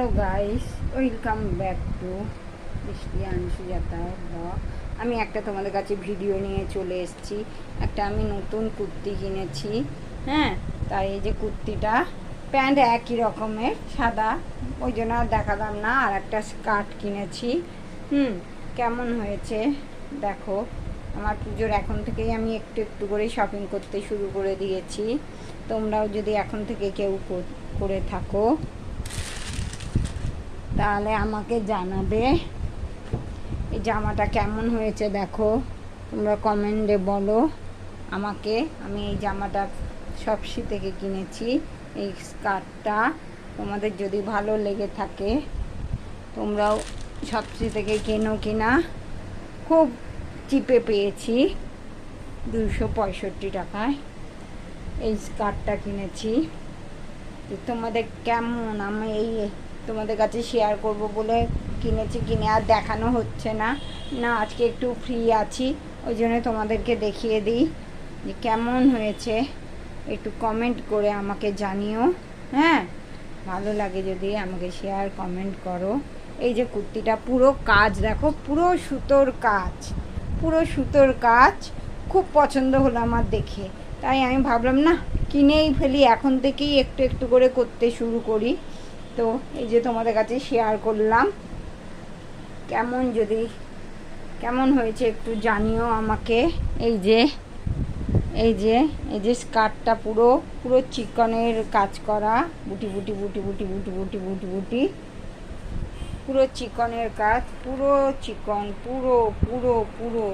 Hello guys, welcome back to বৃষ্টি Sujata blog. আমি একটা তোমাদের কাছে ভিডিও নিয়ে চলে এসেছি। একটা আমি নতুন কুর্তি কিনেছি। হ্যাঁ, তাই এই যে কুর্তিটা, প্যান্ট একই রকমের সাদা, ওই জন্য আর দেখালাম না। আর একটা স্কার্ট কিনেছি। কেমন হয়েছে দেখো। আমার পুজোর এখন থেকেই আমি একটু একটু করে শপিং করতে শুরু করে দিয়েছি। তোমরাও যদি এখন থেকে কেউ করে থাকো তাহলে আমাকে জানাবে এই জামাটা কেমন হয়েছে। দেখো, তোমরা কমেন্টে বলো আমাকে। আমি এই জামাটা শপসি থেকে কিনেছি। এই স্কার্টটা তোমাদের যদি ভালো লেগে থাকে তোমরাও শপসি থেকে কেনো কিনা। খুব চিপে পেয়েছি, 265 টাকায় এই স্কার্টটা কিনেছি। তোমাদের কেমন, আমি এই তোমাদের কাছে শেয়ার করব বলে কিনেছি, কিনে আর দেখানো হচ্ছে না। আজকে একটু ফ্রি আছি, ওই জন্য তোমাদেরকে দেখিয়ে দিই যে কেমন হয়েছে। একটু কমেন্ট করে আমাকে জানিও। হ্যাঁ, ভালো লাগে যদি আমাকে শেয়ার কমেন্ট করো। এই যে কুর্তিটা পুরো কাজ দেখো, পুরো সুতোর কাজ, পুরো সুতোর কাজ। খুব পছন্দ হলো আমার দেখে, তাই আমি ভাবলাম না কিনেই ফেলি, এখন থেকেই একটু একটু করে করতে শুরু করি। তো এই যে তোমাদের কাছে শেয়ার করলাম। কেমন হয়েছে একটু জানিও আমাকে। এই যে এই যে এই যে স্কার্টটা পুরো পুরো চিকনের কাজ করা, বুটি বুটি বুটি বুটি বুটি বুটি বুটি বুটি, পুরো চিকনের কাজ, পুরো চিকন, পুরো পুরো পুরো